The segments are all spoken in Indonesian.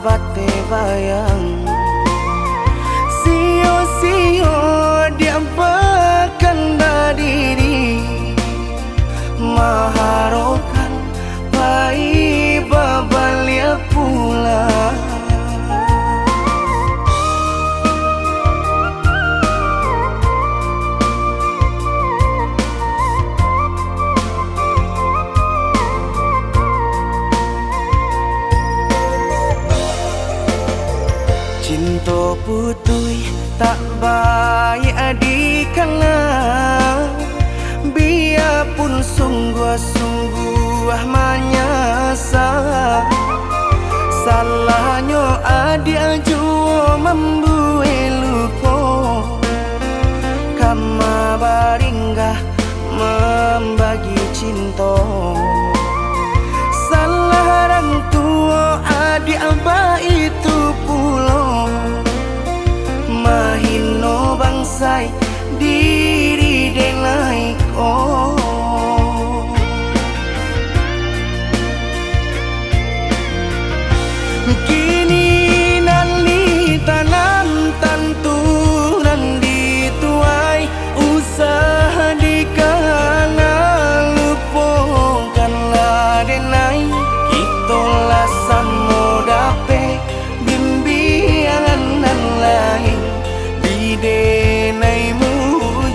bate bayang sio-sio dia berkanda diri maharokan bayi babalia pula. Cinta putui tak baik adikana, biarpun sungguh-sungguh menyasa. Salahnya adik jua membuat luka, kama baringgah membagi cinta. Salah orang tua adik abah itu pulau mahino bangsai diri denai ko. Kini nali tanam tanturan dituai usaha dikana lupakanlah denai itulah samo dape bimbingan lain di denaimu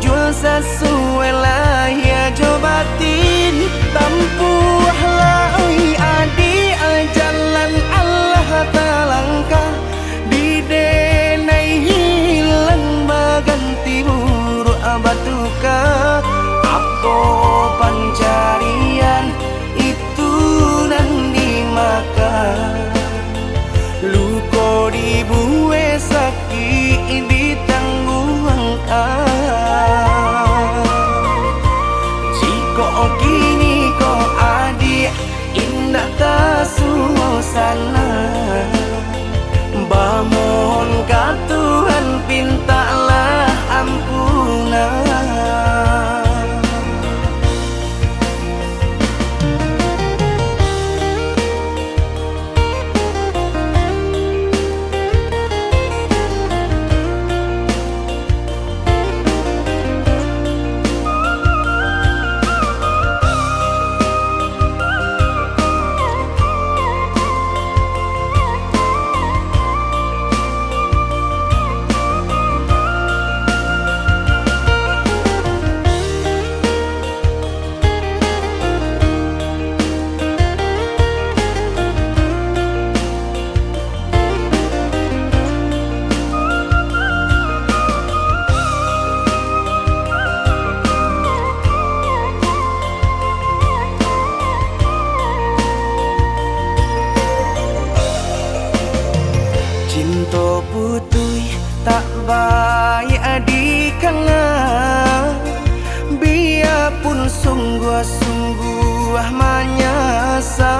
jual sesuai lah ya jobatin tampuhlah oi adi jalan Allah talangkah di denai hilang baganti buruk abatuka apa pencarian itu dan dimakan luko dibuat sakit ditanggung jika kini kau adik indah tak suasana bamohon ka Tuhan pintalah ampunan. Cinta putui tak baik adikana, biarpun sungguh-sungguh menyasa.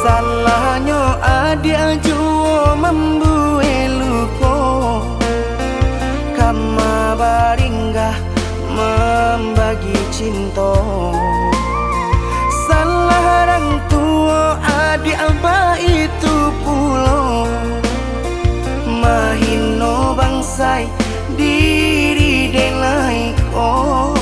Salahnya adik jua membuat luka, kama baringgah membagi cinta. Salah orang tua adik abah itu pulau mahino bangsai diri denai ko.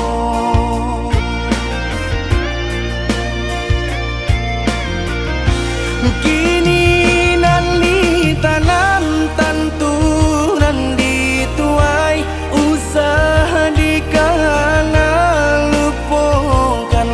Kini nali tanam tanturan dituai usaha dikana lupakan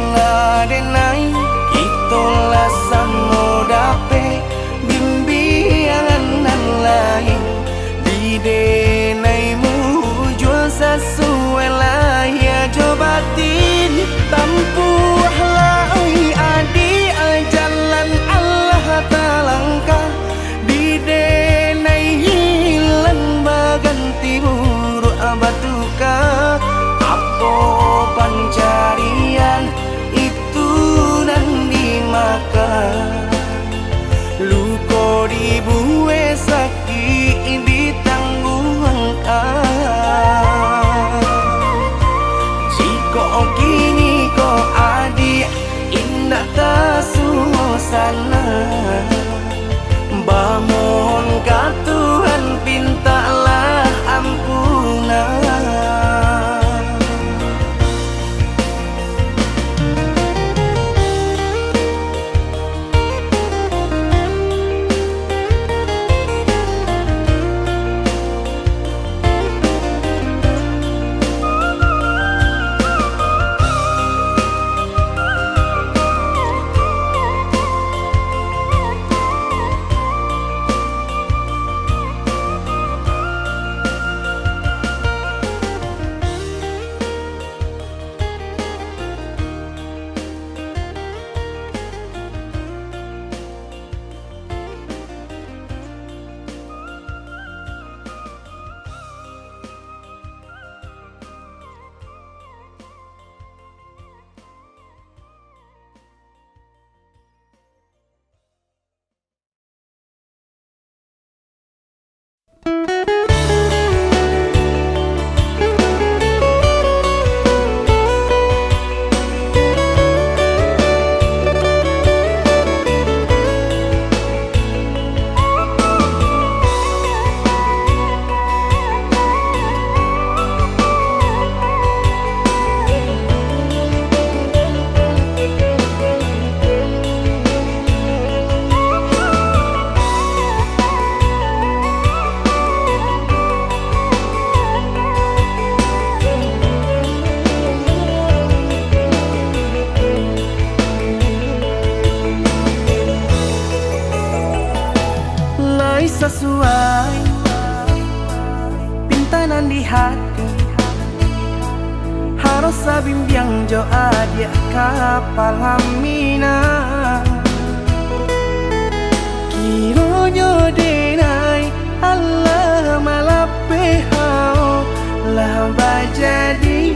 sesuai pintanan di hati. Harus sabimbiang jo adia kapal hamina. Kironyo denai Allah malape hao lah bajadi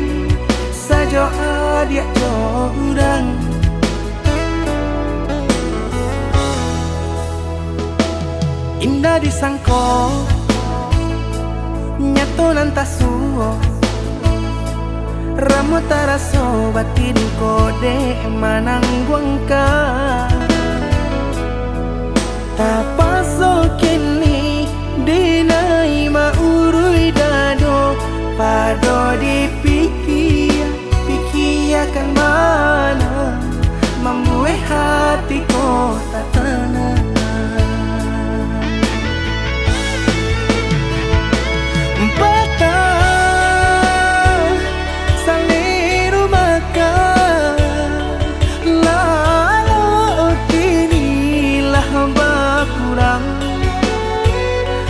sajo adia jo urang. Indah disangko nyato nantasuo Ramo taraso batin kode manangguangka. Tapaso kini dinai maurui dado pado dipikir pikiakan mana membuat hatiku tak tenang.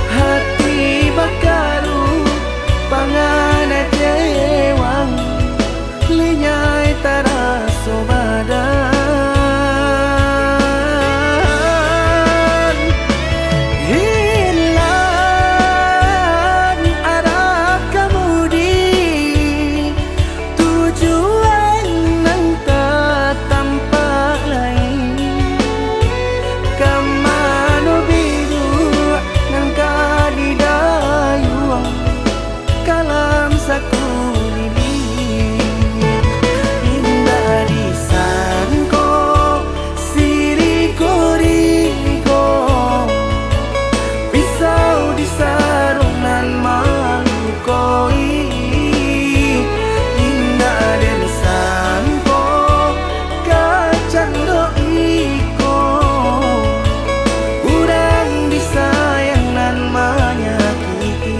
Hati bakaru pangana jewang linyai taraso badan. Hilang arah kemudi tujuan nang tak tampak lain. Kamano biru nang kadidayuang kalam sakulili. Indah disangko siriko-riko pisau di sarungan malukoi. Indah disangko kacang doiko urang disayang nan menyakiti.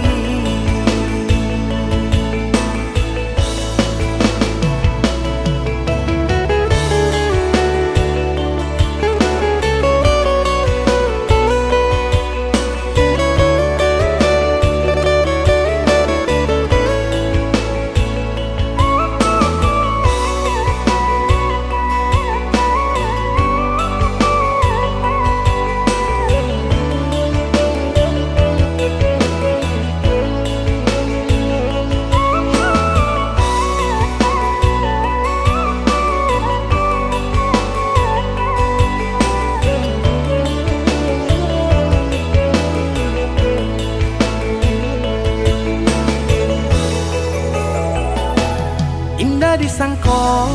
Indah disangko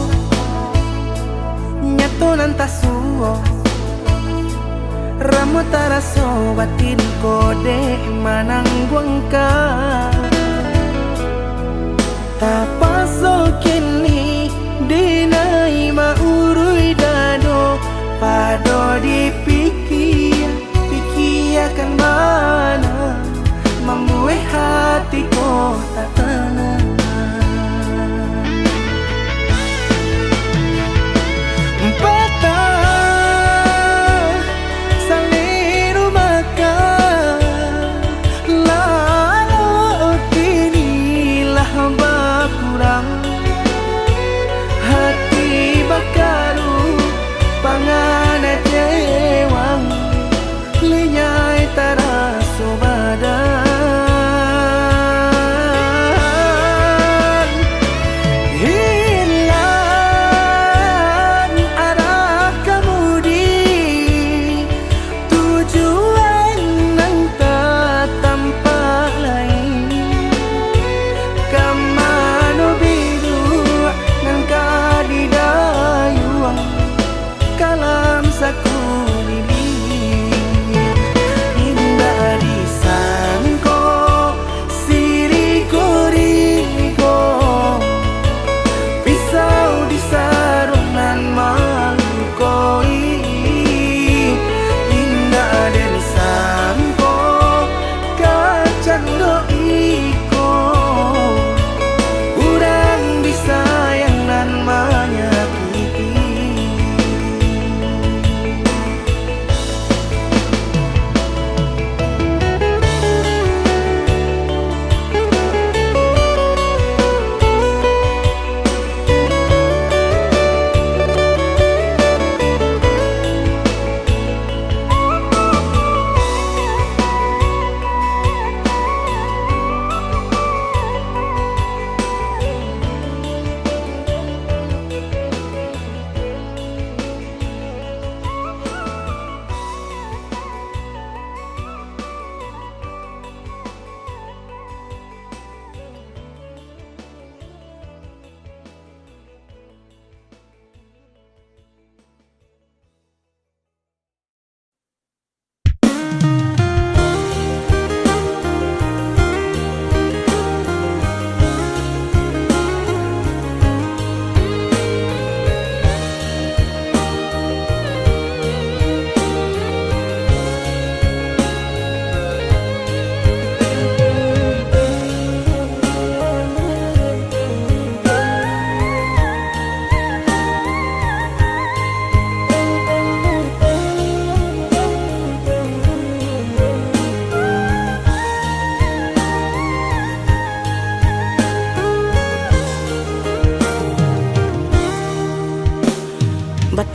nyato nantasuo Ramo taraso batin kode manangguangka. Tapaso kini dinai maurui dado pado dipikir pikiakan mana membuat hatiku tak tenang. Hati bakaru pangana jewang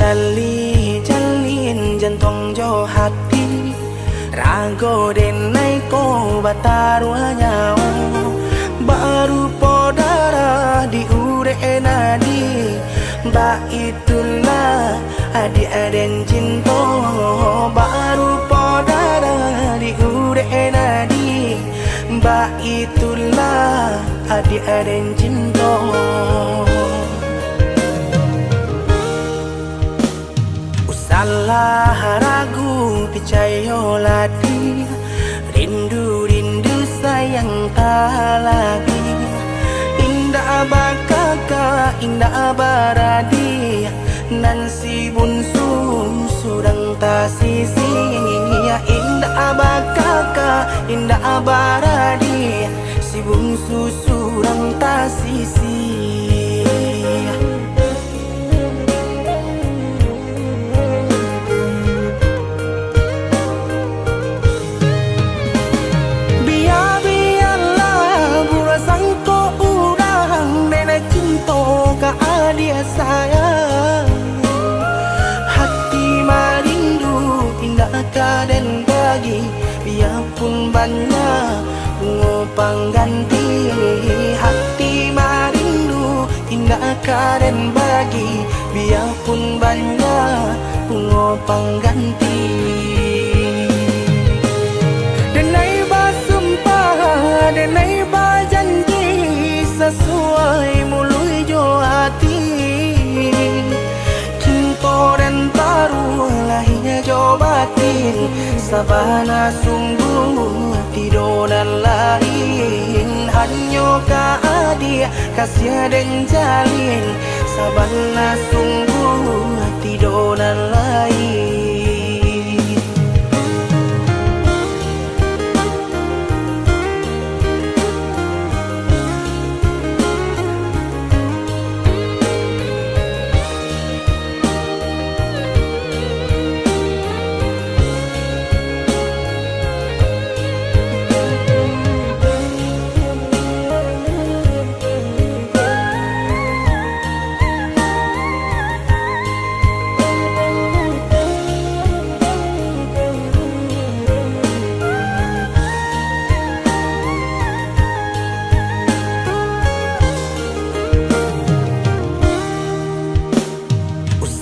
Jali jalin jantung jo hati Rago denai ko batarua nyawa Baru podara di ure nadi Ba itulah adik-adik cinta Baru podara di ure nadi Ba itulah adik-adik cinta Salah ragu picayo lagi Rindu-rindu sayang tak lagi Indah bakaka, indah baradi Nan si bunsu surang tak sisi Indah bakaka, indah baradi Si bungsu surang tak sisi Dia sayang hati marindu indah kaden bagi biarpun banyak ngopang ganti hati marindu indah kaden bagi biarpun banyak ngopang ganti denai basumpah denai bajanji sesuai mului jo hati cinta dan taruh lahirnya jo batin sabana sungguh tidur dan lain hanya ka adia kasih dan jalin sabana sungguh tidur dan lain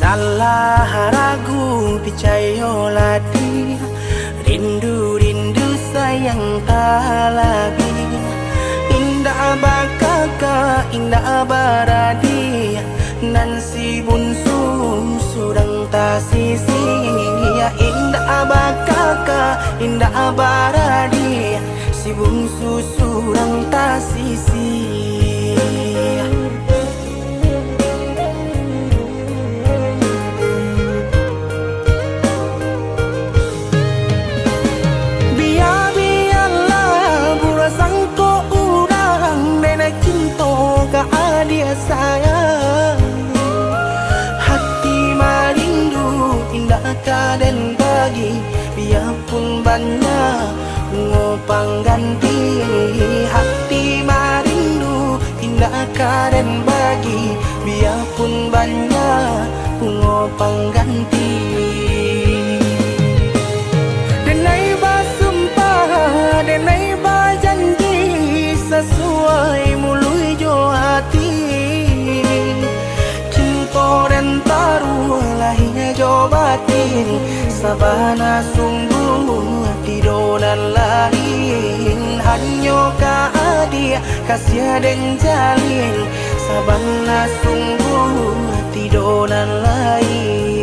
Salah ragu picayo lagi Rindu-rindu sayang tak lagi Indah bakaka, indah baradi Nan si bunsu surang tak sisi Indah bakaka, indah baradi Si bungsu surang tak sisi dia sayang hati marindu indah kaden bagi biarpun banyak ngopang ganti hati marindu indah kaden bagi biarpun banyak ngopang ganti denai basumpah denai bajanji sesuai mului jo hati cinta dan taruh lahirnya jo batin sabana sungguh tidur dan lain hanya ka adia kasih dan jalin sabana sungguh tidur dan lain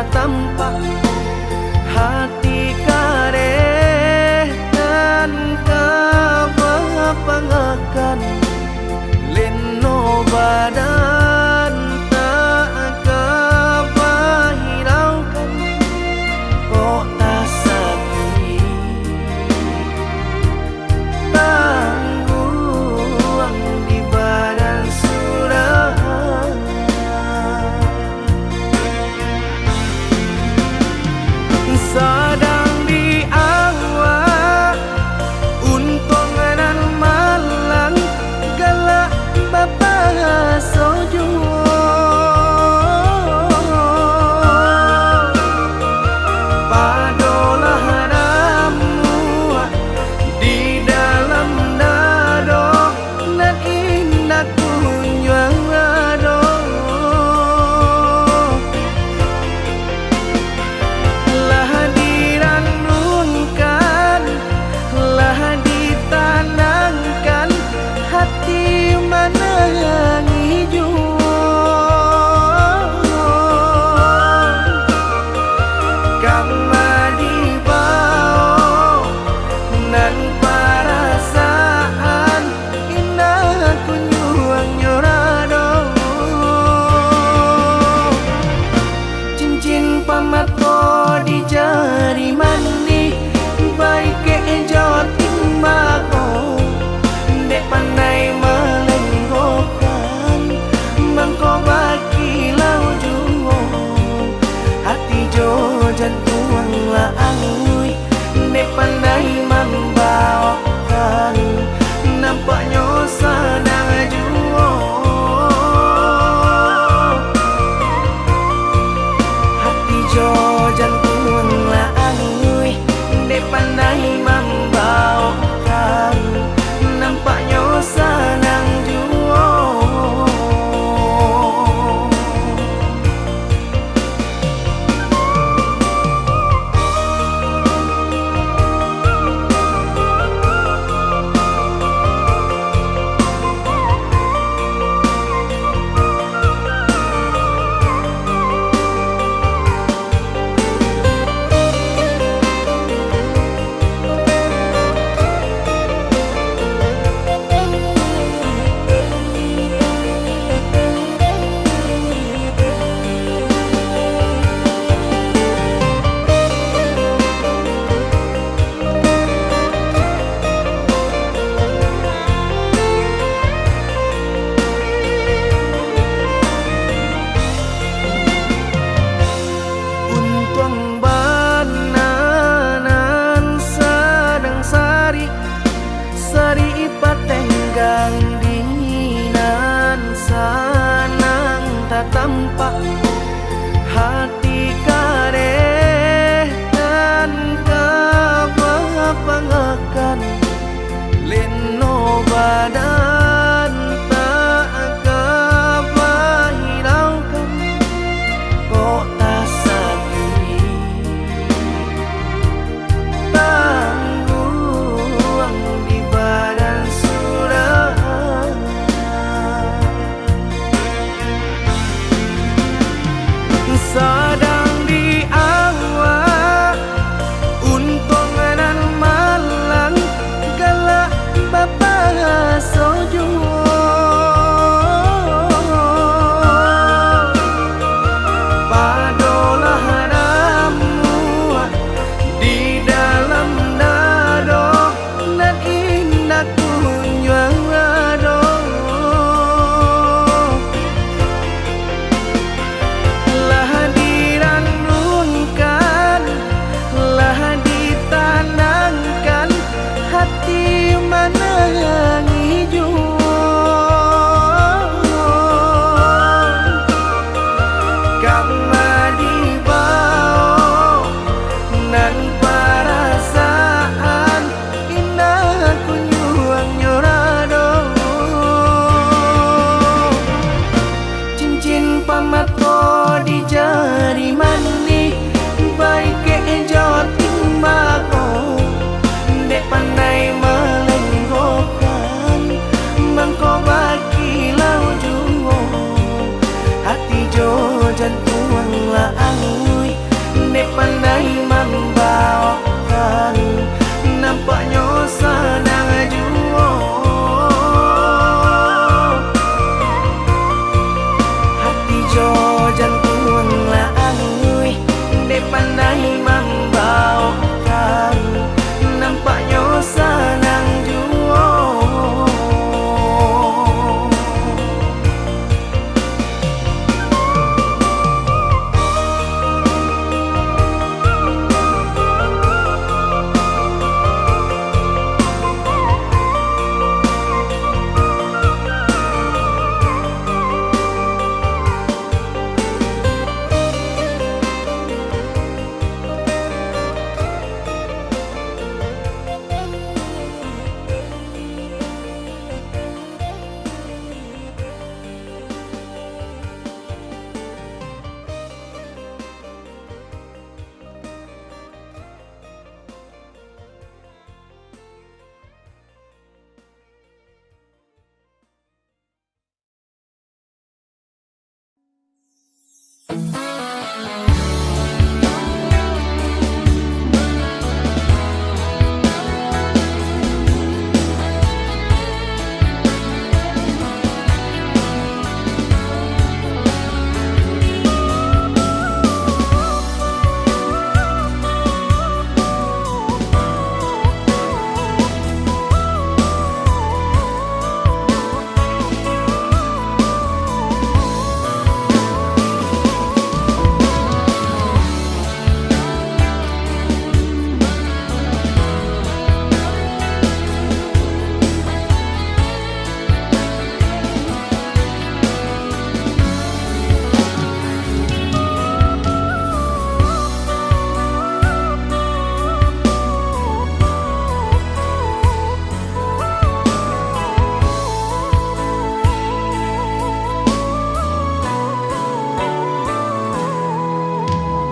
tak tampak hati kareh dan kebapangakan leno badan tak kebahiraukan kok tak sakit tangguang di badan surah sadang di awak untung dan malang galak bapa sojo padolah hadamu di dalam dado dan indah kunjung ado lah diranunkan lah ditanangkan hati mana yang hijau kama dibao nan perasaan indah kunjung nyorado cincin pamato di jari mani baik ke jotin bako dek pandai melenggokan mangko baki lau juo hati jo jantung la angui dek pandai membawakan nampaknya sadang juo hati jo jantung la angui dek pandai membawakan nampaknya sadang juo sari patenggang dinan sanang tak tampak hati kareh dan kebapangakan leno badan tak kebahiraukan kok tak sakit tangguang di badan surah sadang di awak untung dan malang galak bapa sojo padolah hadamu di dalam dado dan indah kunjung ado lah diranunkan lah ditanangkan hati mana yang hijau kama dibao nan perasaan indah kunjung nyorado cincin pamato di jari mani baik ke jotin bako dek pandai melenggokan mangko baki lau juo hati jo jantung la angui Nek pandai membawakan, nampaknya senang jua. Hati jo jantung laangui, nek pandai membawakan, nampaknya senang jua.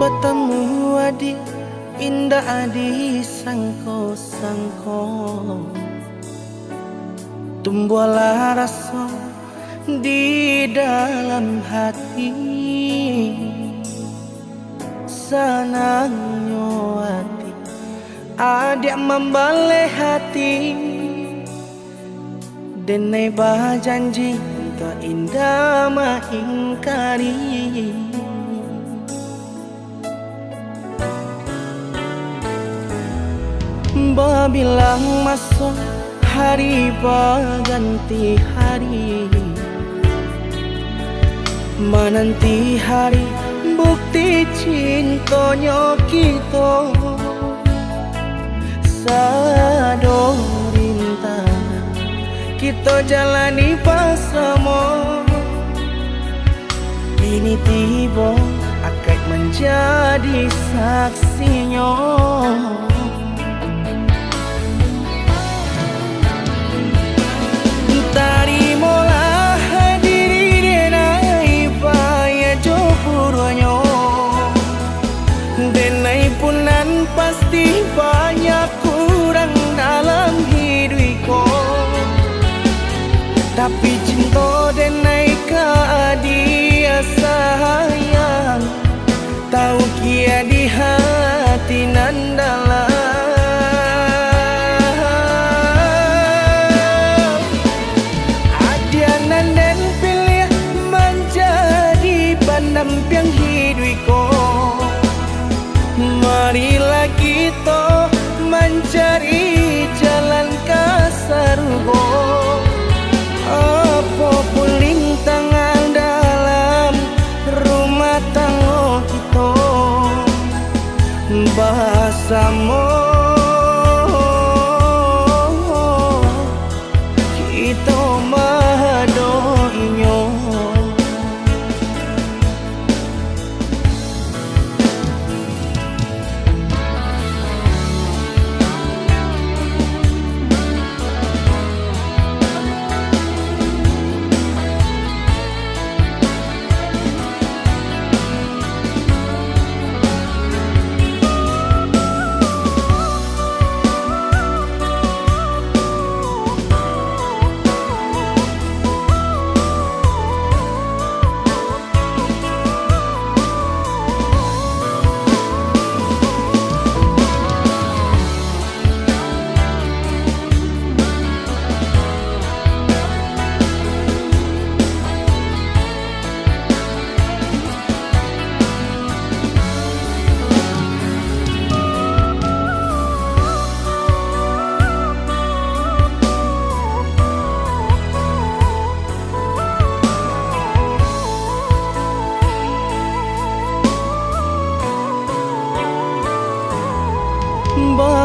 Bertemu adik indah adik sangko-sangko, tumbuhlah rasa di dalam hati. Senangnya hati adik membalik hati, denai berjanji tak indah mengingkari. Babilang masuk hari berganti hari, menanti hari bukti cintanya kita. Sado rintangan kita jalani bersama, ini tiba akan menjadi saksinya. Tarimalah diri denai paya jopuranyo, denai punan pasti banyak kurang dalam hidupku, tapi cinta denai ke dia sayang, tahu kia di hati nan dalam. Nampiang hidupku, marilah kita mencari jalan ke surga. Apapun rintangan dalam rumah tangga kita, bersama kita mendoinya.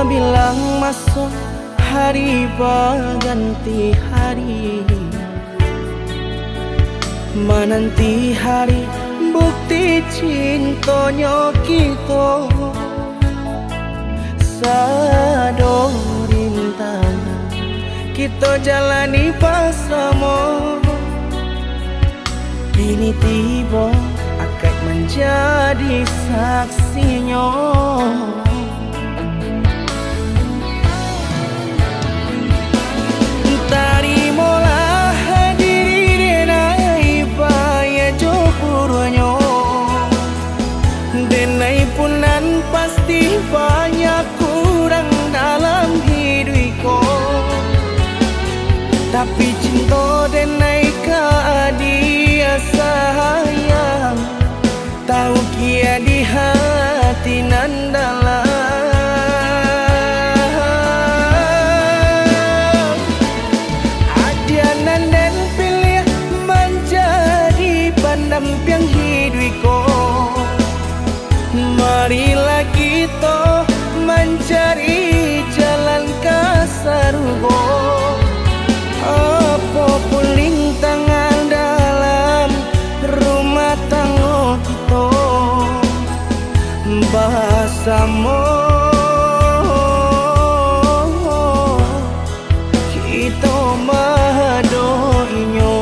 bilang masuk hari berganti hari, menanti hari bukti cintanya kita. Sado rintangan kita jalani bersama, kini tiba akad menjadi saksinya. Tarimalah diri denai paya jopurnya, denai punan pasti banyak kurang dalam hidupku, tapi cinta denai ka dia sayang, tahu kia di hati nan dalam. Adianan dan pilih menjadi pendamping hidupku. Marilah kita mencari jalan ke surga. Apapun rintangan dalam rumah tangga kita, bersama kita mendoinya.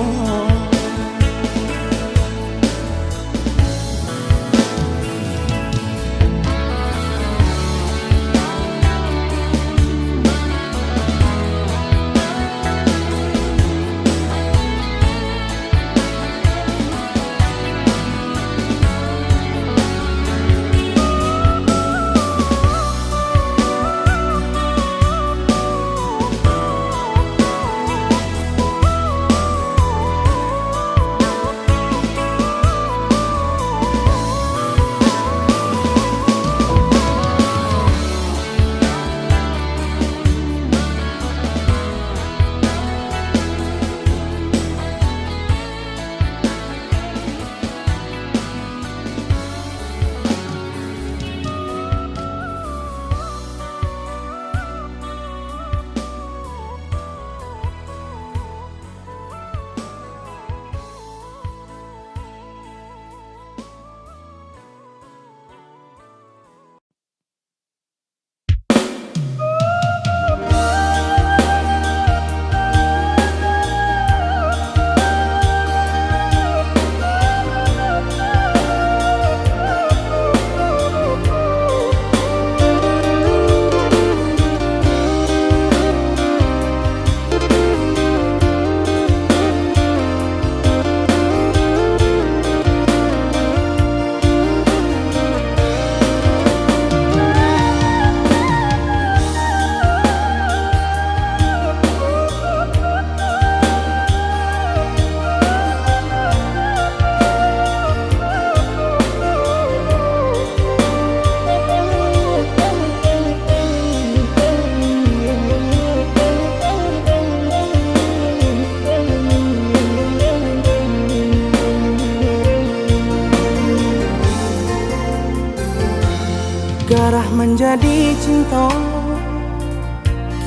Garah menjadi cinta,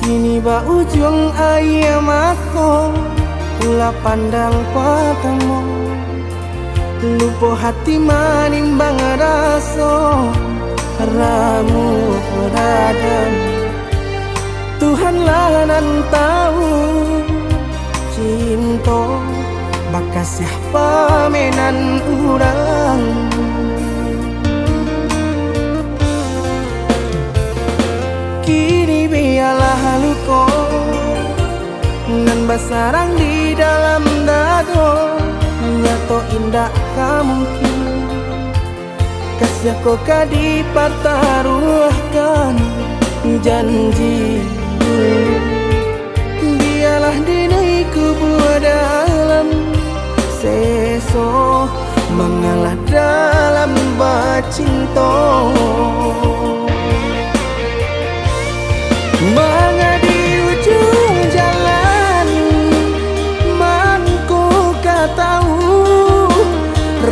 kini ba ujung ayam aku. Ulah pandang pertemu, lupa hati manimbang rasa. Ramu beradam, Tuhanlah nan tahu. Cinta bakas siapa menan urang. Kini biarlah luka nan basarang di dalam dada, nyato indah kamungkin kasih kau kadi pertaruhkan janji. Biarlah dinai kubur dalam seso mengalah dalam bercinta. Mengadi ujung jalan manku tahu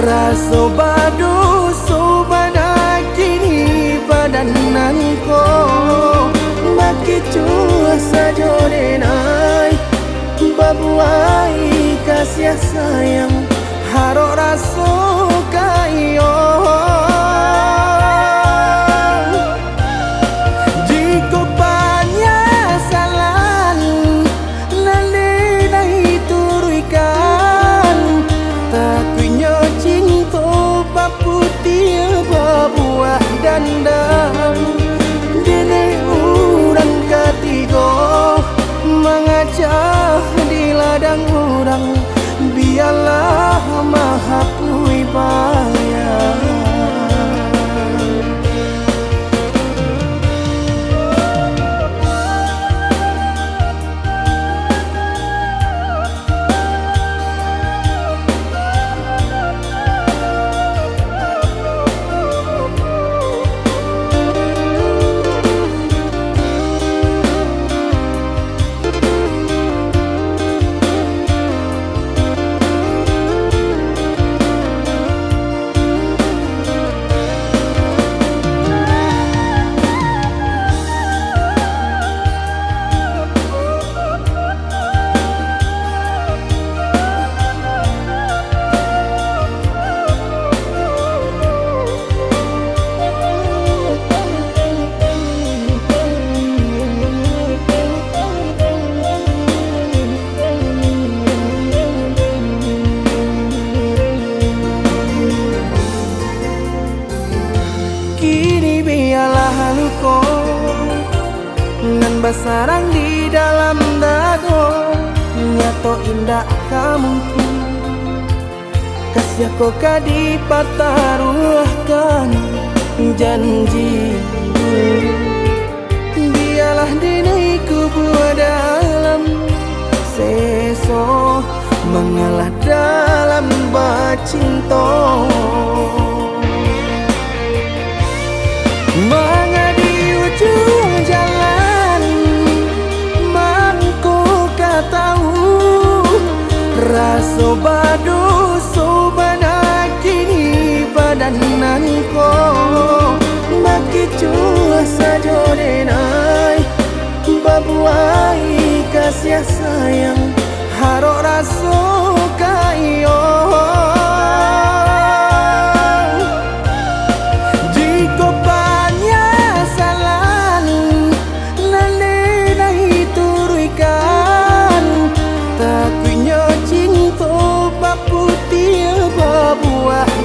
rasa badu sobana kini badananku kasih sayang harok raso kayo. Jika banyak salah lalai turuikan, takunya cinta putih berbuah dandang. Dene urang ketiga mengajak di ladang urang, biarlah maha bayang. Kini biarlah luka nan bersarang di dalam dada, nyato indah mungkin kasih kau kadi pataruhkan janji. Biarlah diriku buat dalam seso mengalah dalam bercinta. Mengadi ujung jalan mangku tahu rasa badu sobana kini badananku bagi cua saja denai babuai kasih sayang harok rasa kayo.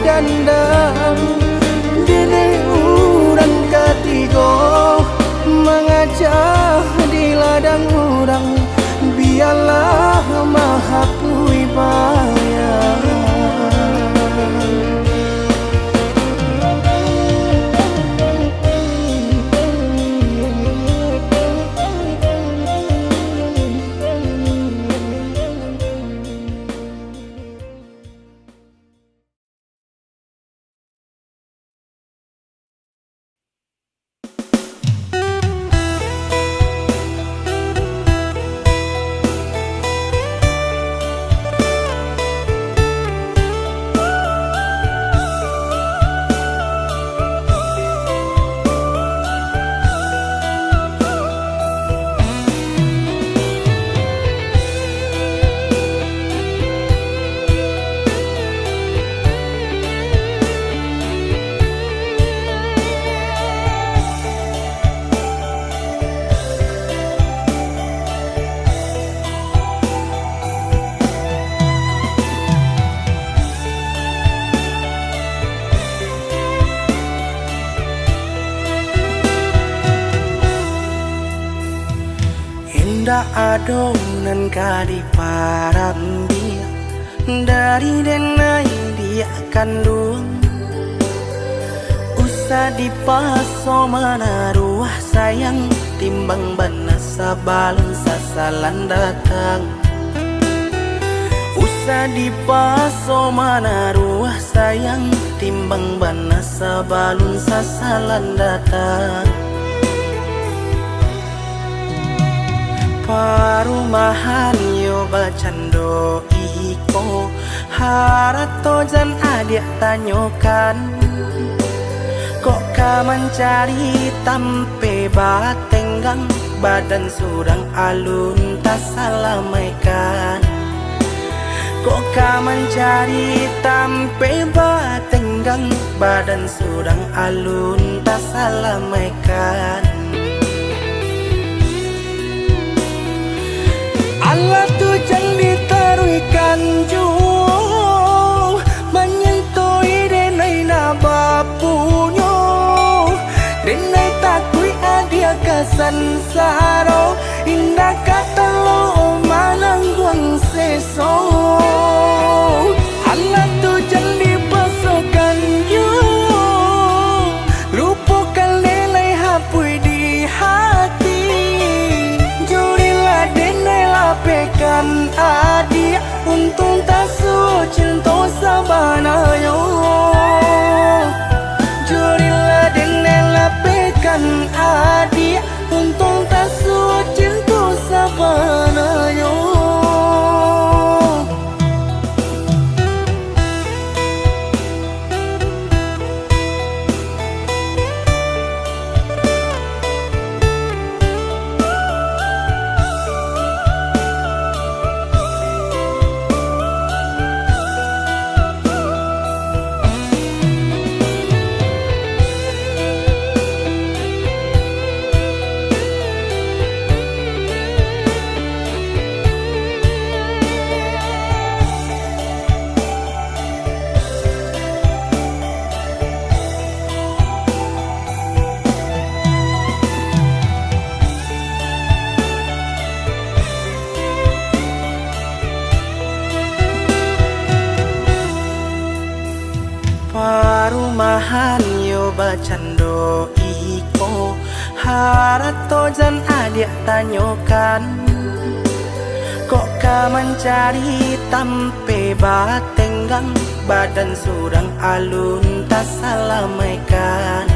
Dandang dene urang ketiga mengajak di ladang urang, biarlah maha bayang. Indah adonan kadi parambia dari denai dia kandung usah dipaso menaruh sayang timbang bana sabalun sasalan datang. Usah dipaso menaruh sayang timbang bana sabalun sasalan datang. Parumahan yo bacando iko harato jan adik tanyokan kok ka mencari tampe batenggang badan surang alun tak salamaikan Kok kau mencari tampe batenggang, badan sedang alun tak salah maikan. Allah tu jangan ditaruhkan jauh, menyentuh denai na bapunyo, denai takui adia kasan saro, indah kata lo manangguang seso. Allah tu jangan dipasukan jauh, lupakan lelai hapui di hati. Jurilah denai lapekan adia, untung tak cinta sabanayo. Jurilah denai lapekan adia, untung tak cinta sabanayo. Parumahan yo bacando iko, harato jan adik tanyokan. Kok kau mencari tampe batenggang, badan sedang alun tak salah maikan.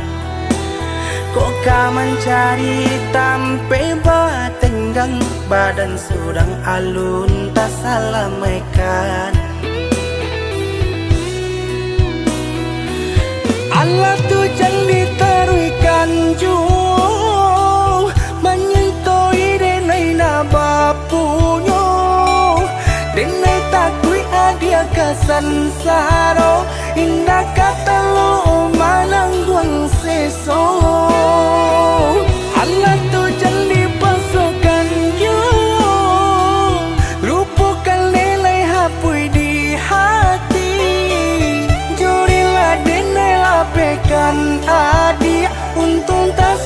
Kok kau mencari tampe batenggang, badan sedang alun tak salah maikan. Allah tu jangan ditaruhkan jauh, menyentuh denai na bapunyo, denai takui adia kasan saro, indah kata lo manangguang seso. Allah tu jangan dipasukan jauh, lupakan lelai hapui di hati. Jurilah denai lapekan adia, untung tak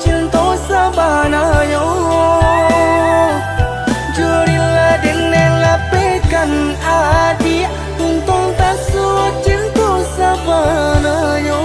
cinta sabanayo. Jurilah denai lapekan adia, untung tak cinta sabanayo.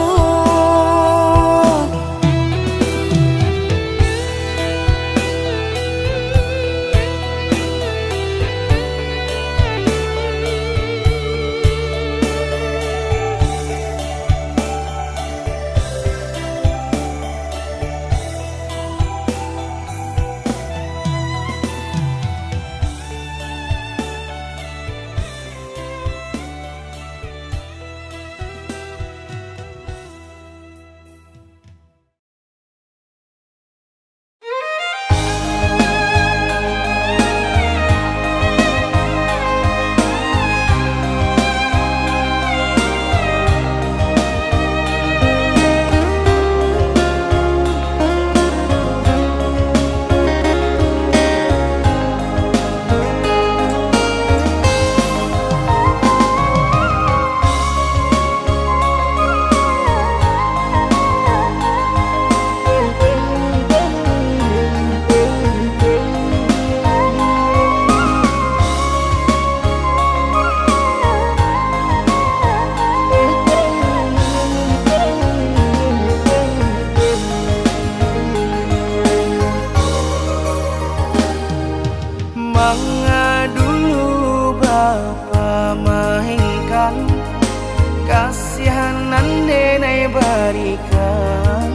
Kasihanan denai berikan,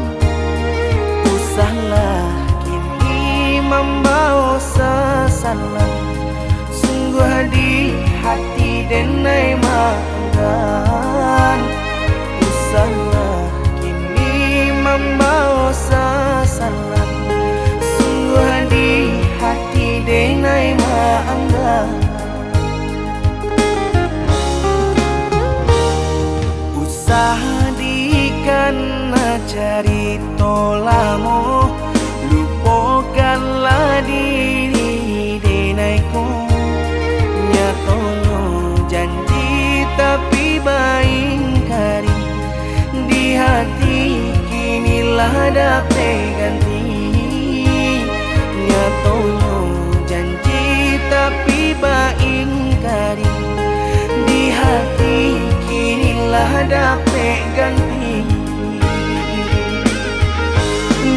usahlah kini membawa sesalan. Sungguh di hati denai manggan, usahlah kini membawa sesalan. Sungguh di hati denai manggan. karena carita lamo, lupakanlah diri denaiku. Nyatono janji tapi baingkari, di hati kinilah dapat ganti. Nyatono janji tapi baingkari, di hati kinilah dapat ganti.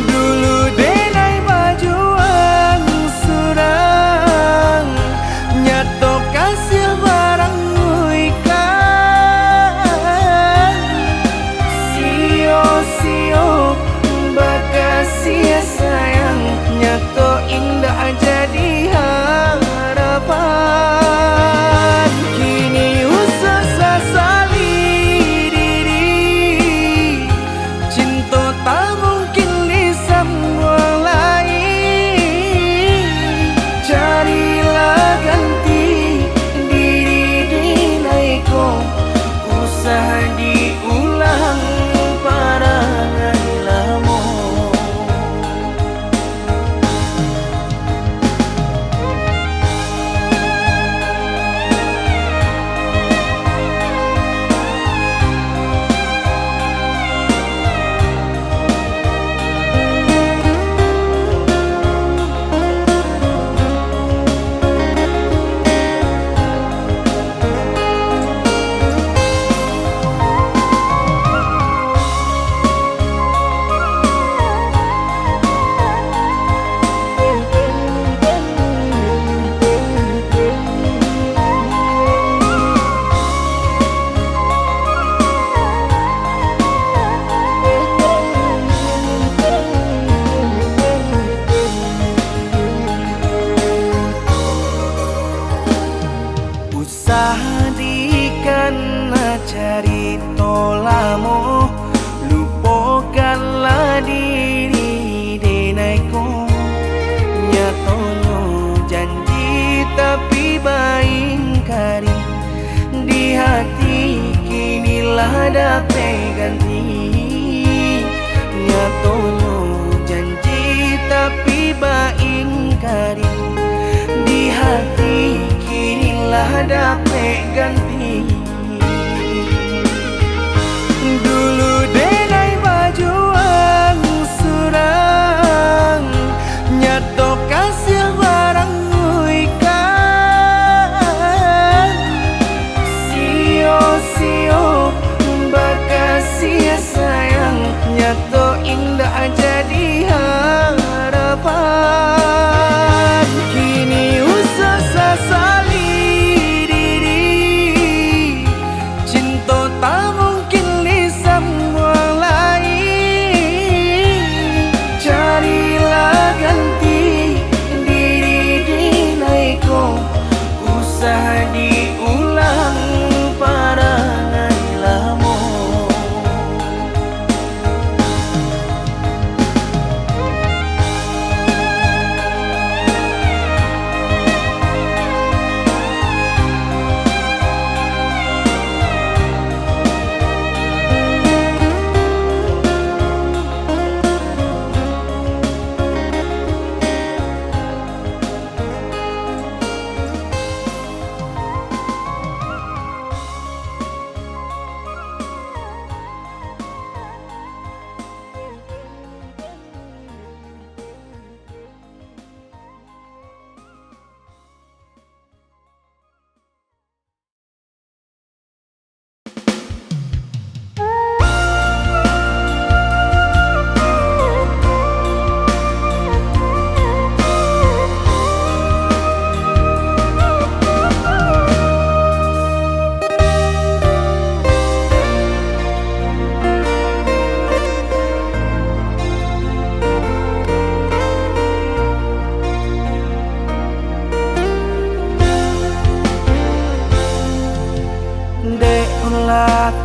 Dulu denai bajuan surang, nyato kasih barang ikan. Sio-sio bakasia sayang, nyato indah jadi harapan. Kini usah sasali diri, cinta tak mungkin disambung lain. Carilah ganti diri dinaiku, usah diulang parangan lamo. Karena carita lamo, lupakanlah diri denaiku. Nyatono janji tapi baingkari, di hati kinilah dapat ganti. Nyatono janji tapi baingkari, di hati kinilah dapat ganti. Dulu denai bajuan surang, nyato kasih barang ikan. Sio-sio bakasia sayang, nyato indah jadi harapan. Kini usah sasali diri, cinta tak mungkin disambung lain. Carilah ganti diri dinaiku, usah diulang parangan lamo.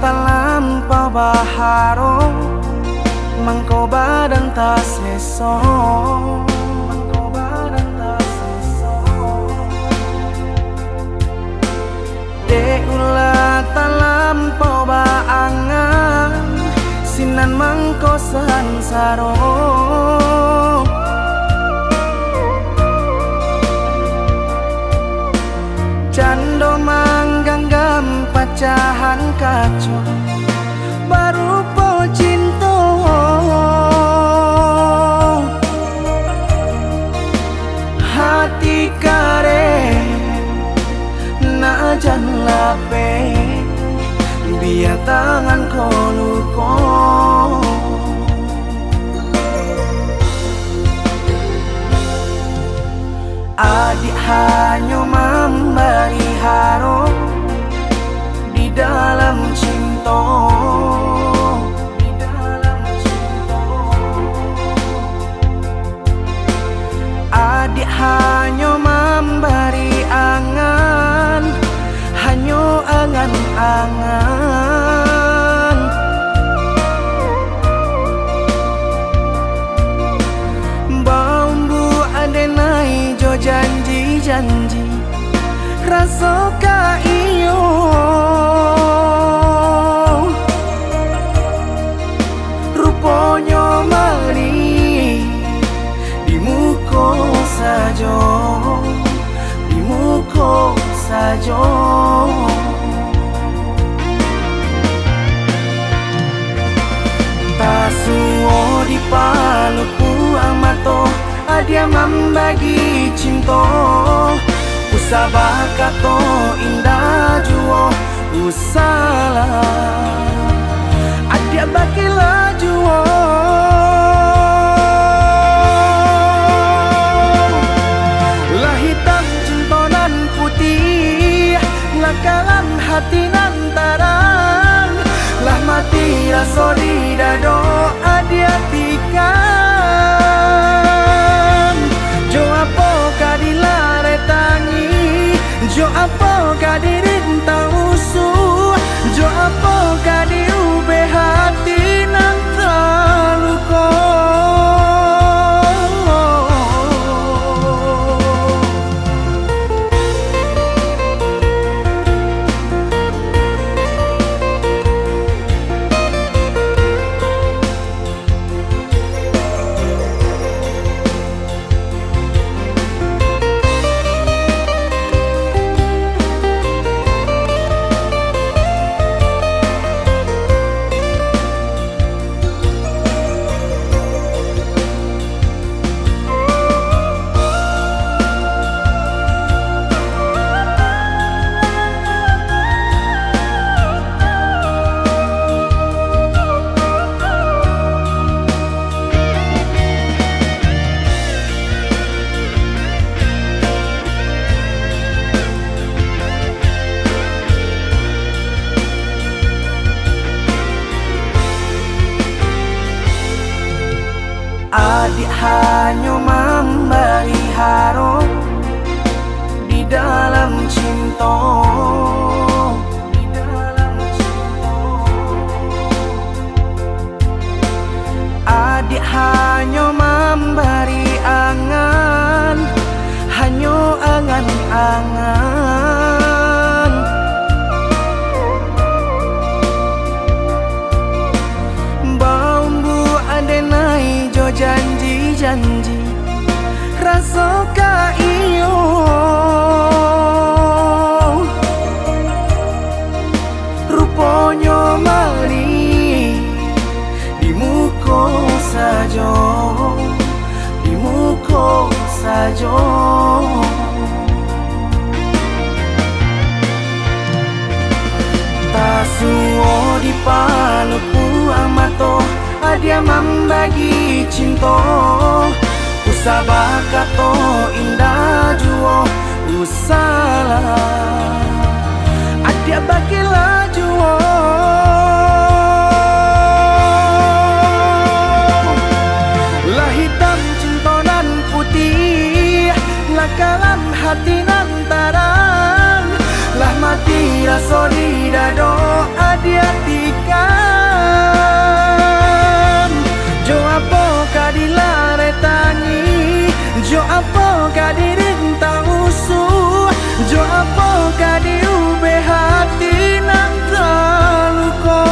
Talampau baharo, mangko badan ta seso, mangko badan ta seso. De ulah talampau baangan, sarong. Cando mangganggam pecahan kaca baru po cinta. Hati kare na jan lape biar tangan ko luko. Adik hanya memberi harap di dalam cinta, di dalam cinta. Adik hanya memberi angan, hanya angan-angan. Bambu adenai jo janji-janji rasa ka iyo. Rupanya mari di muka saja, di muka saja. Tasuo di paluku amato dia membagi cinta. Usabah kato indah juo usalah adia bakilah juo. Lah hitam cinta nan putih, lah kalam hati nan terang, lah mati rasa di dado adia tikam. Jo apa kadilare tangi, jo apa kadirintang usuh, jo apa kadiube hati nang terluka. Adik hanya memberi harap di dalam cinta, di dalam cinta. Adik hanya memberi angan, hanya angan-angan. Bambu adenai jo janji-janji rasa ka iyo. Rupanya mari di muka saja, di muka saja. Tasuo di paluku amato dia membagi cinta. Usabah kato indah juo usalah adia bakilah juo. Lah hitam cinta nan putih, lah kalam hati nan terang, lah mati rasa di dado adia tikam. Jo apa kadilare tangi, jo apa kadirintang usuh, jo apa kadiube hati nan terluka.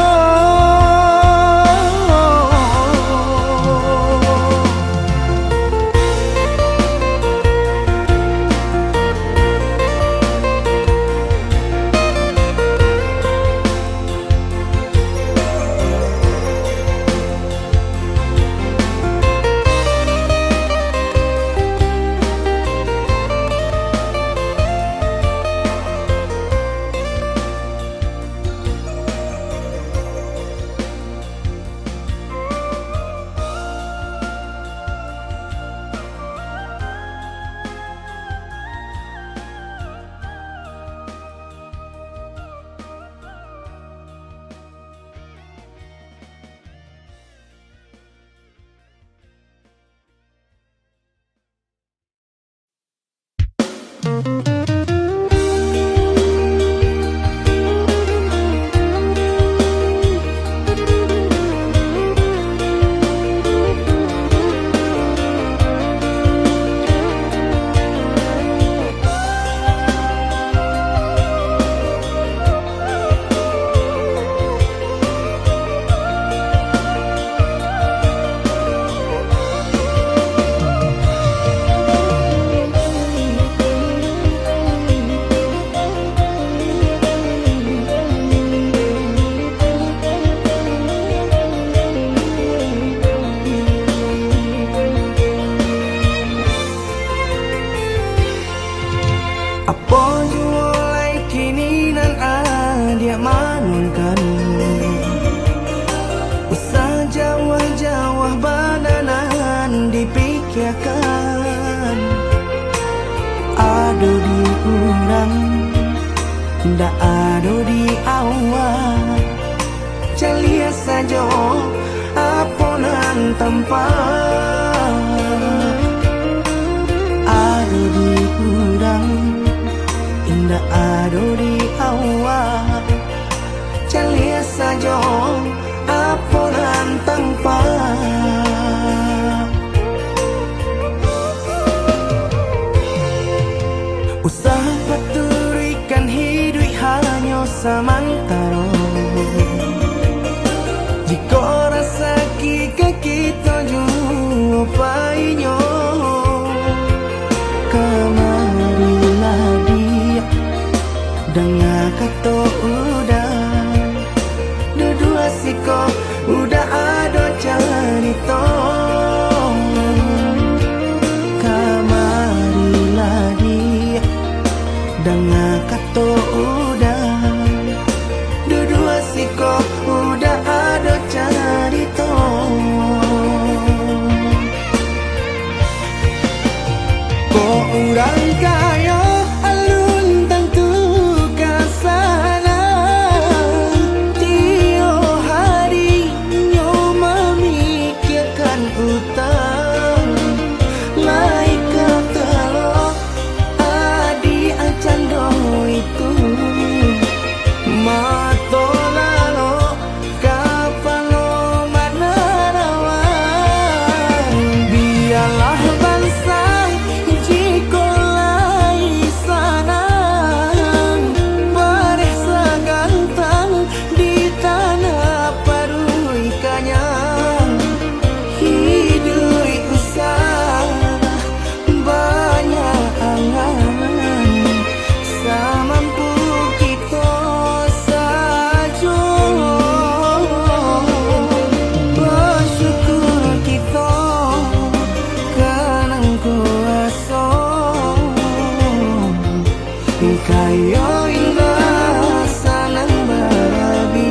saja aponan tanpa ado di udang indah ado di awak calia saja aponan tanpa usaha paturikan hidup hanya samantara jika rasa kita jumpa kamarilah dia dengan kata udah dua siko udah ada cerita kamarilah dia dengan kata udah dua siko udah ada cerita kok orang kaya alun tentu kasana tio hari nyo memikirkan utang laik kalau adi acan do itu mato lalo kapalo mana rawan biarlah bangsa jiko lai sana beresa gantang di tanah parui kanyang hidup usah banyak angan samampu kita saja bersyukur kita kanang kuasa kaya indah sanang barabi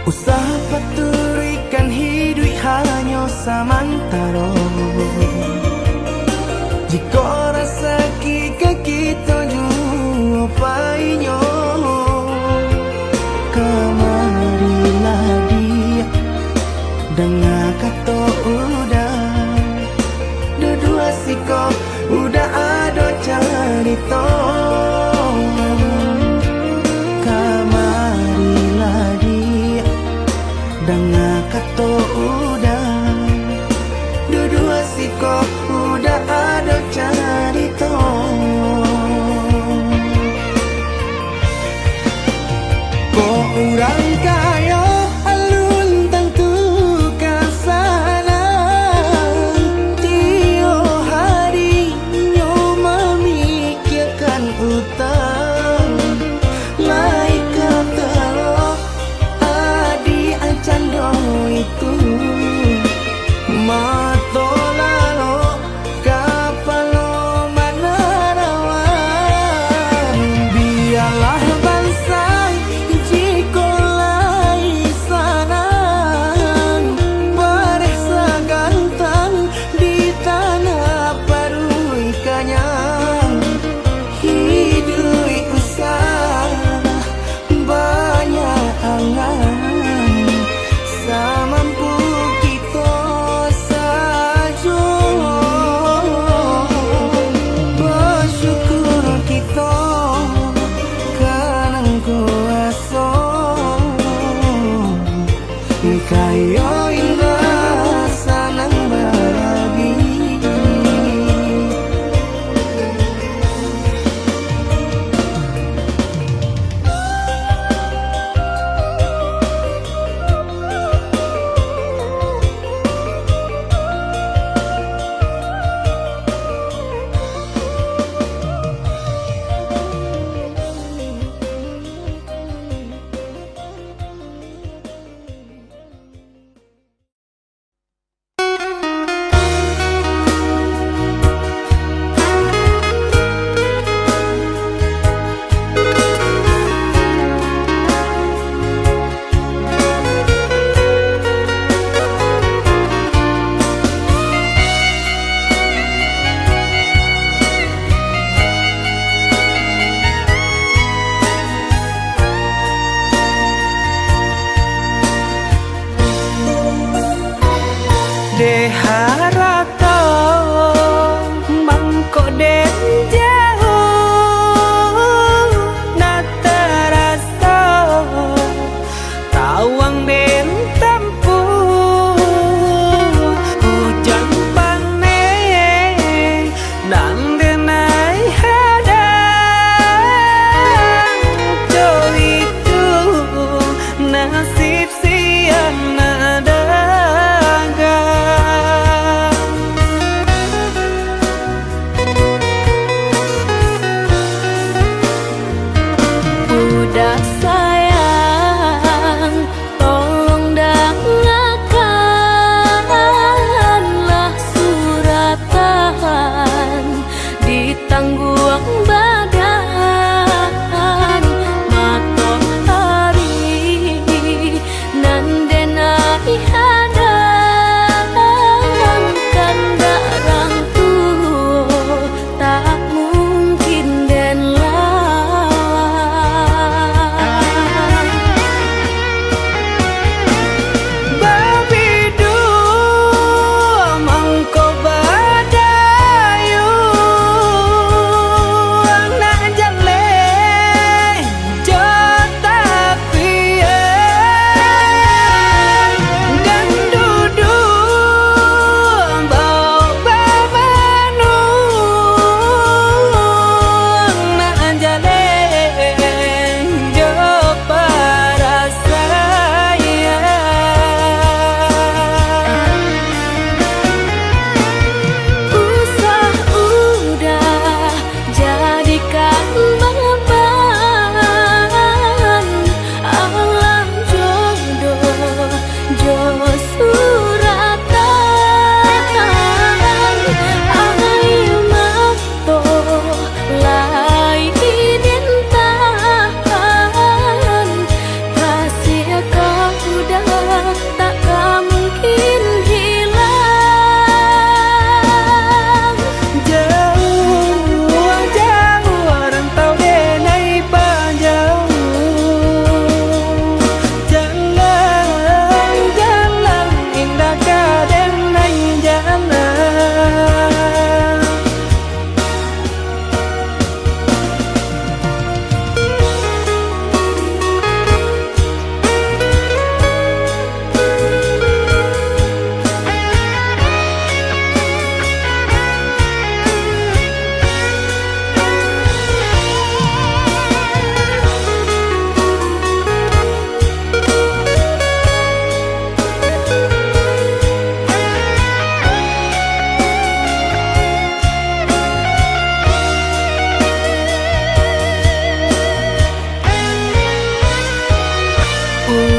usaha paturikan hidup hanya samantara jika rasa kita jumpainya kamarilah dia dengan kata udah dua siko udah ada cerita kamarilah dia dengan kata udah dua siko udah ada cerita kok orang kaya alun tentu kasana tio hari nyo memikirkan utang laik kata adi acan do itu mato lalo kapalo mana rawan biarlah bangsa jiko lai sana beresa gantang di tanah parui kanyang hidup usah banyak angan samampu kita saja bersyukur kita kanang kuasa kaya indah sanang barabi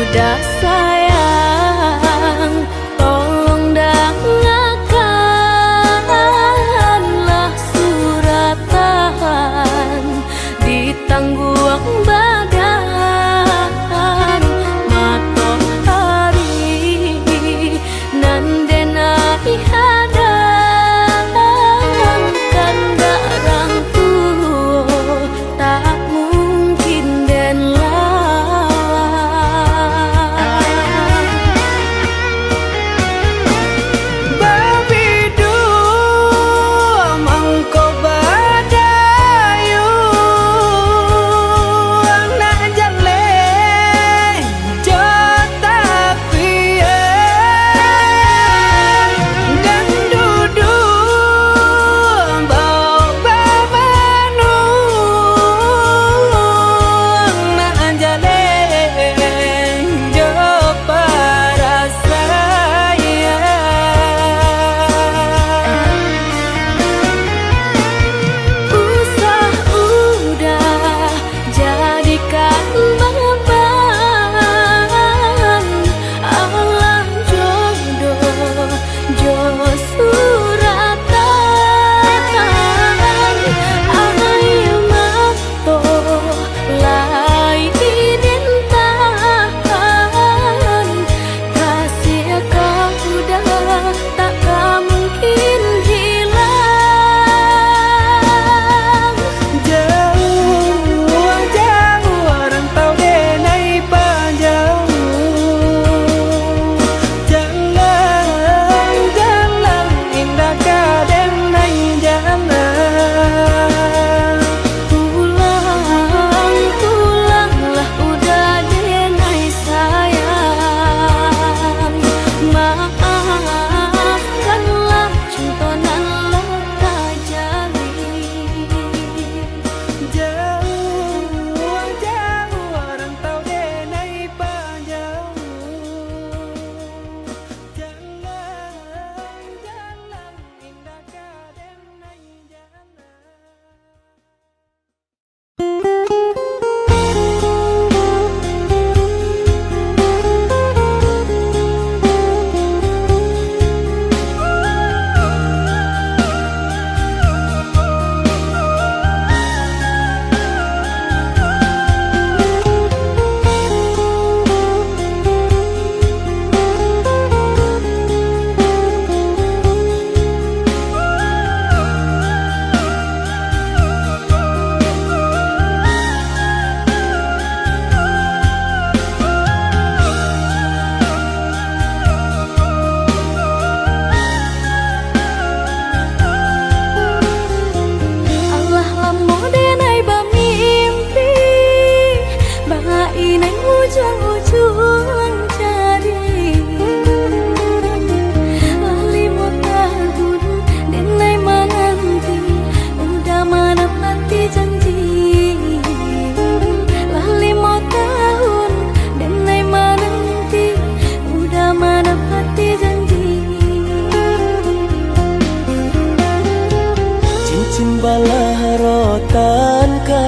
Dah sayang, tolong dengarkanlah suratan di tangguang badan matahari nan denai hadang kanda rangku tak mungkin den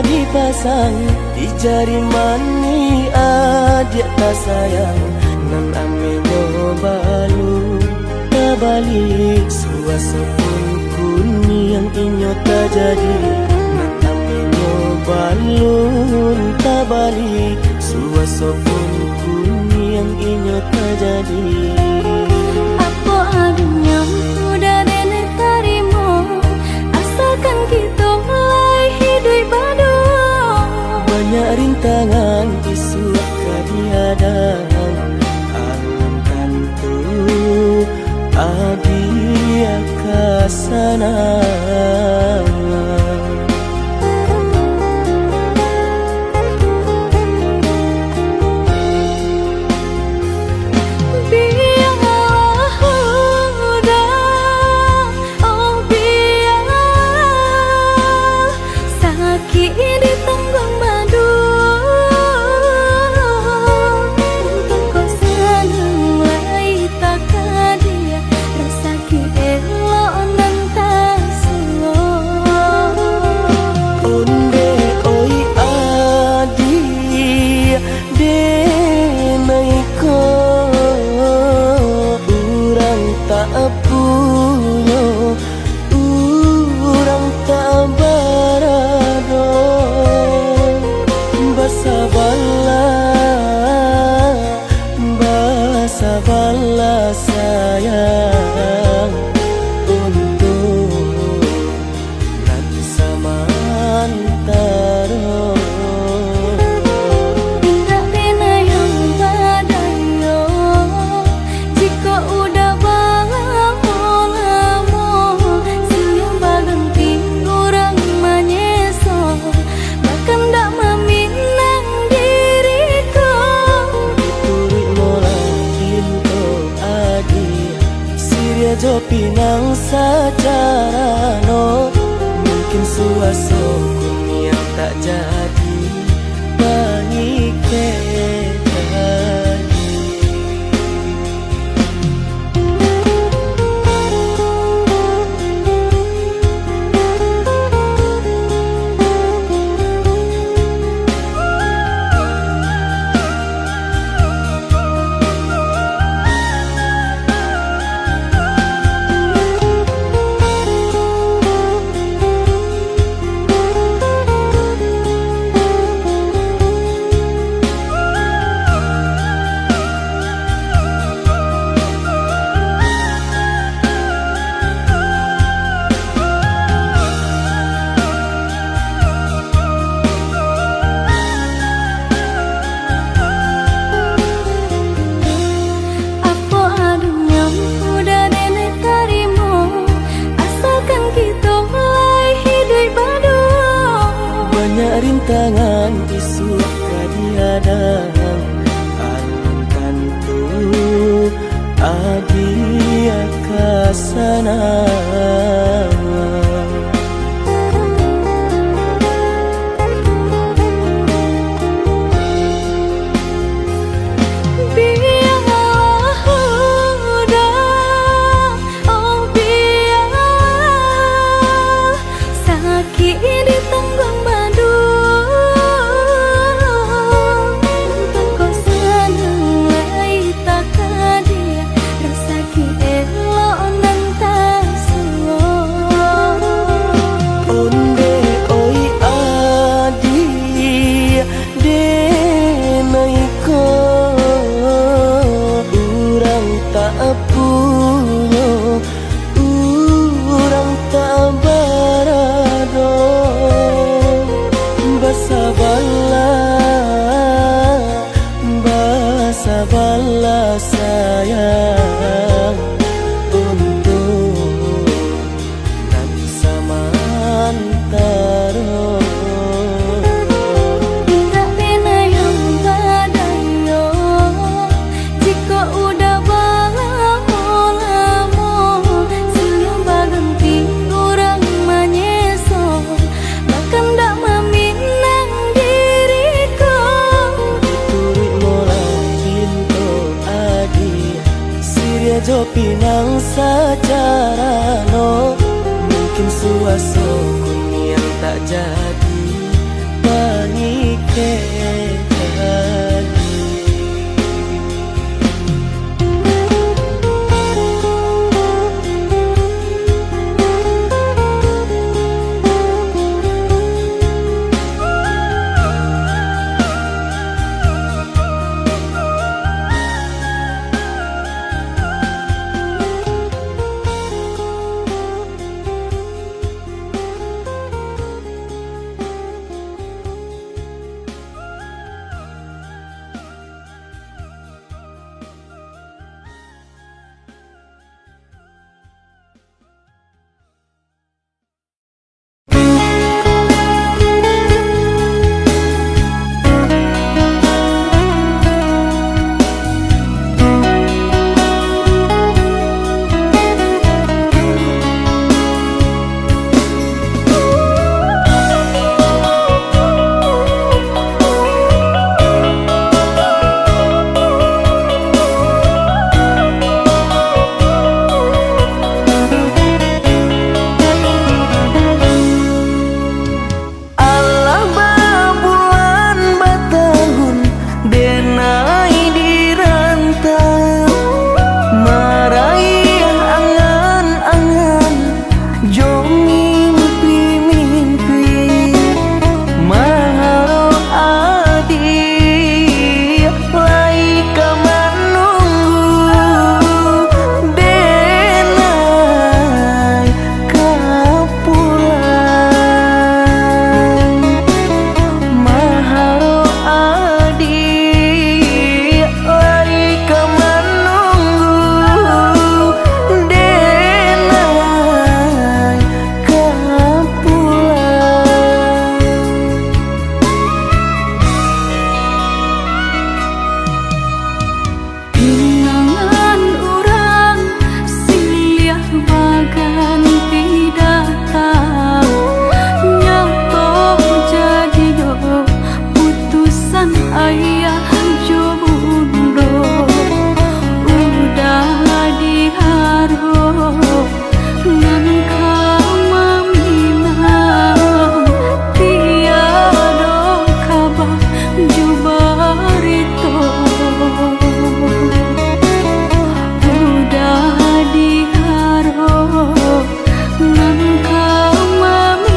dipasang di jari mani adik tak sayang nan amenyo balu tabali suasa pun kuni yang inyo tak jadi nan amenyo balu tabali suasa pun kuni yang inyo tak jadi. Apa adanya udah nenek tarimo asalkan kita mulai hidup baru. Banyak rintangan disuap kadiadang alam tentu adia kasana. Rasa ki elok nan tak suwo bala, basa bala sayang untuk nan samantara. Tidak pernah yang badayo, jika udah lamo siang baganti orang manyeso, bahkan tak meminang diriku. Turut molakin to adi, siria jo pinang secara no. Mungkin suaso yang tak jadi pangike tadi. Apa adanya udah nenek tarimo, asalkan kita mulai hidup baru. Banyak rintangan isu kadihadang, alangkan tu adi akasana. Biarlah udah, oh biar sakit ditanggung badu. Untuk kau senang lai tak kadia, rasa elok nan tak suo. Onde oi adi denaiko, urang tak punya, urang tak barado. Basa bala, basa bala sayang untuk nan samantara. Tidak pernah yang badayo, jika udah lamo siang baganti orang manyeso, bahkan tak meminang diriku. Turut molakin to adi, siria jo pinang secara no. Mungkin suaso yang tak jadi pangike tadi. ayah jo bundo udah diharo ngan kaminang tiada kabar jo barito udah diharo ngan kaminang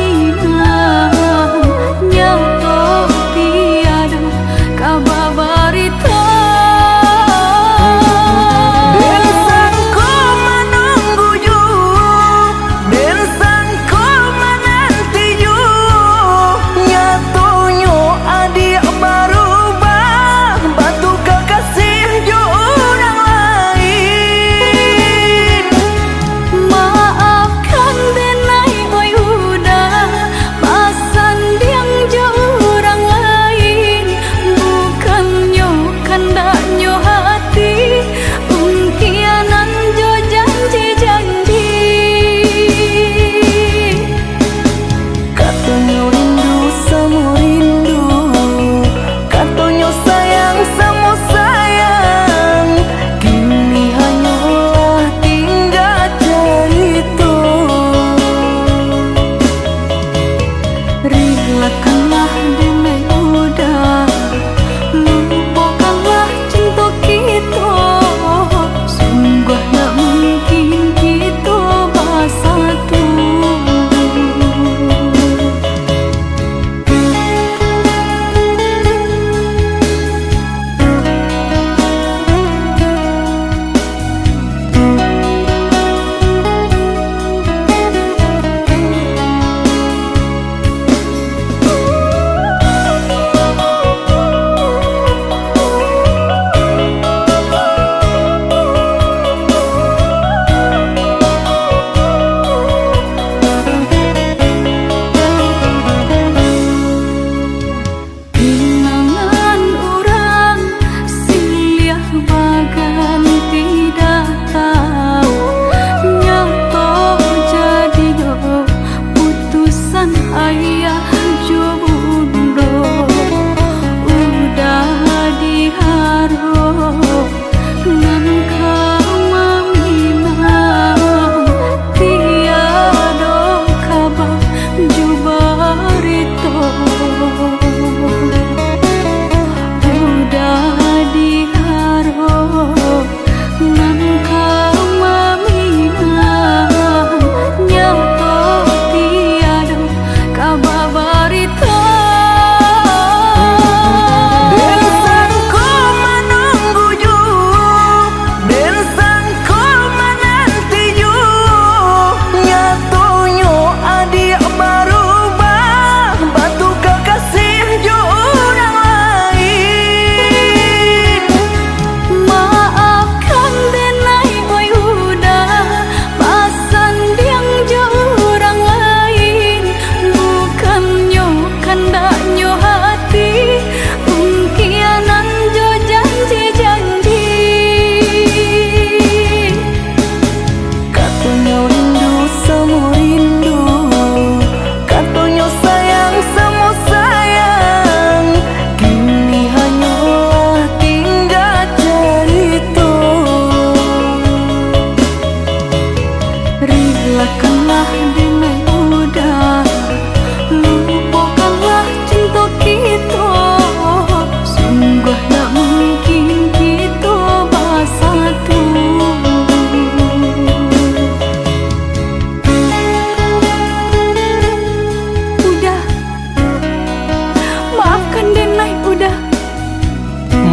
nyato tiada kabar barito.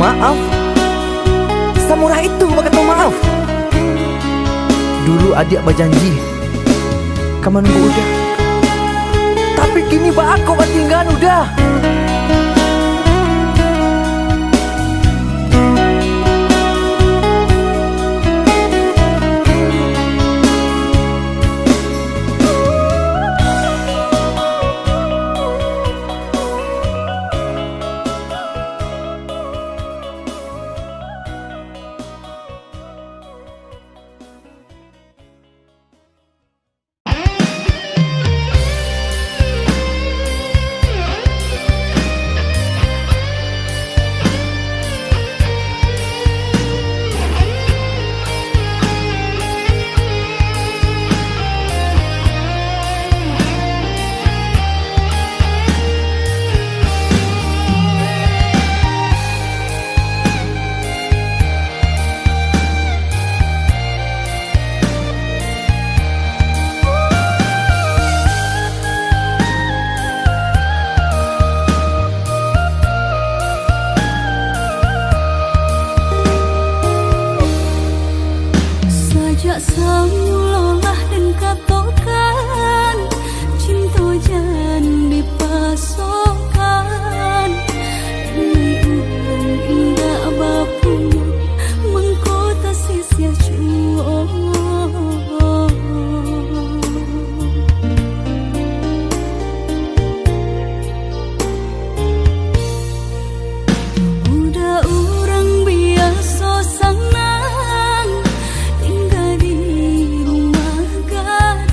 Maaf, Samurah itu berkata maaf. Dulu adik berjanji kamu nunggu udah, tapi kini aku tinggal udah. samulolah dan katokan cinta jan dipasokan ini ulang indah bapu mengkota sisia cuo udah orang biasa sanang tinggal di rumah gadang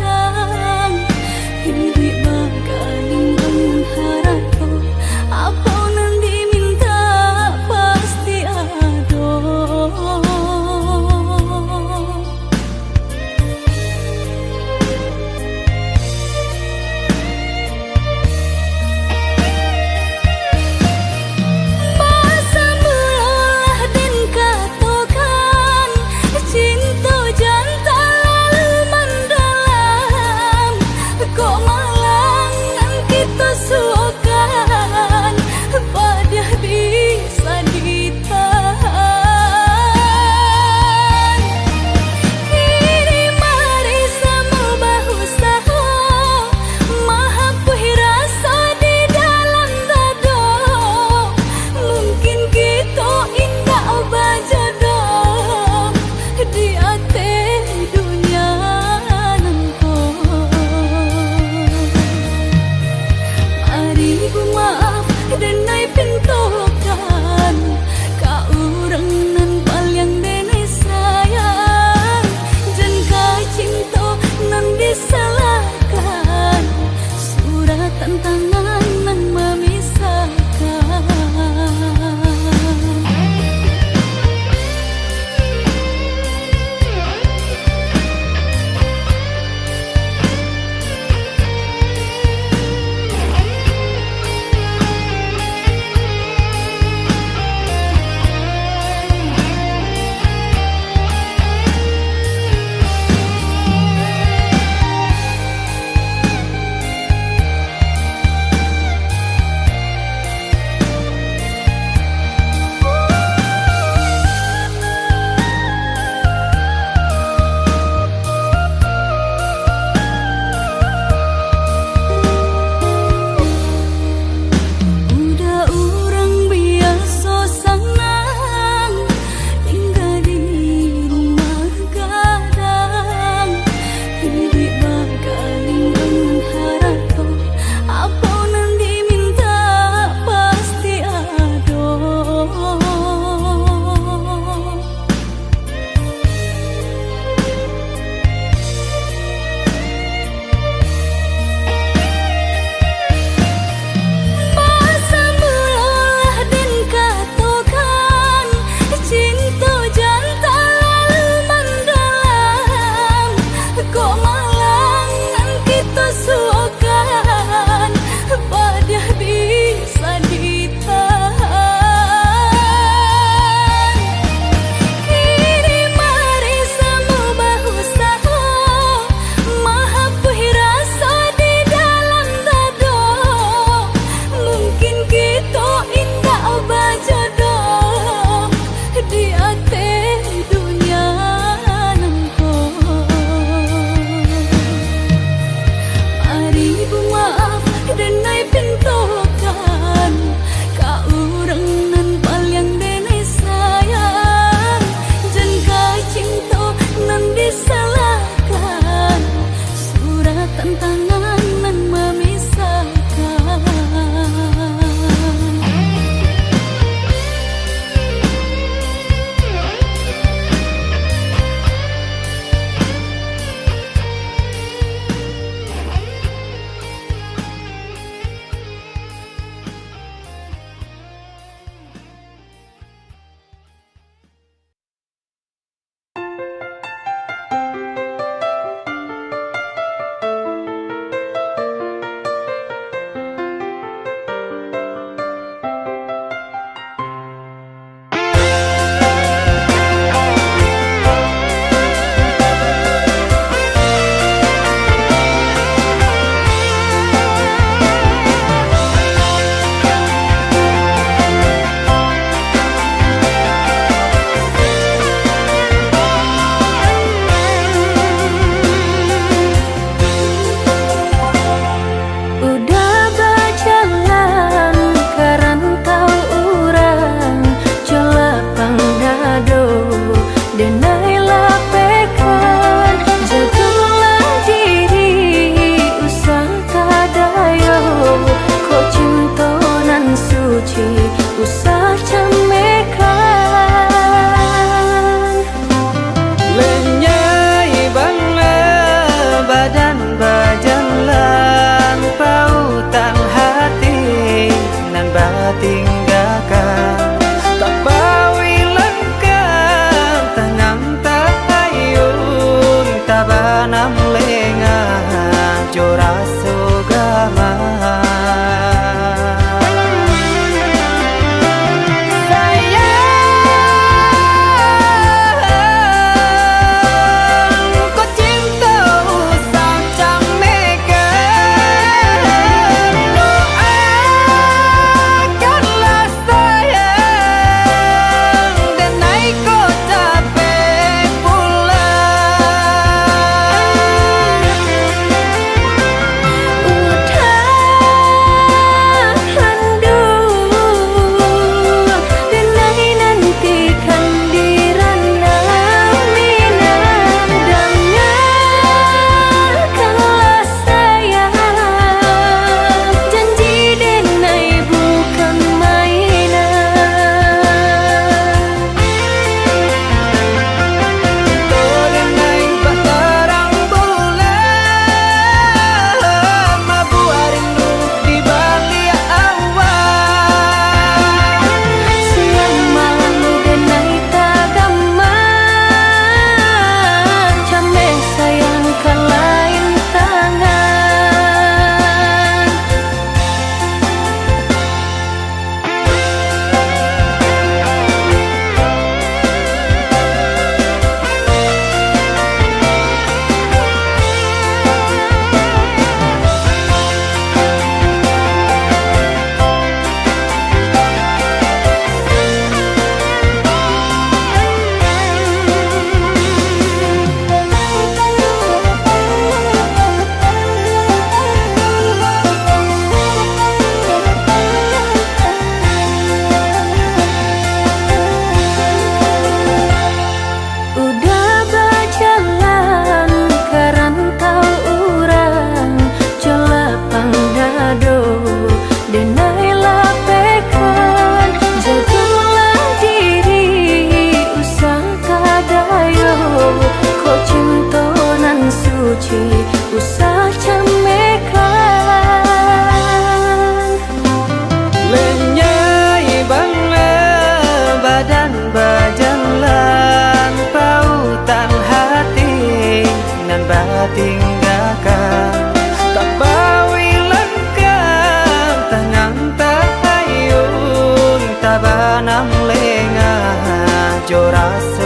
lengah jo rasa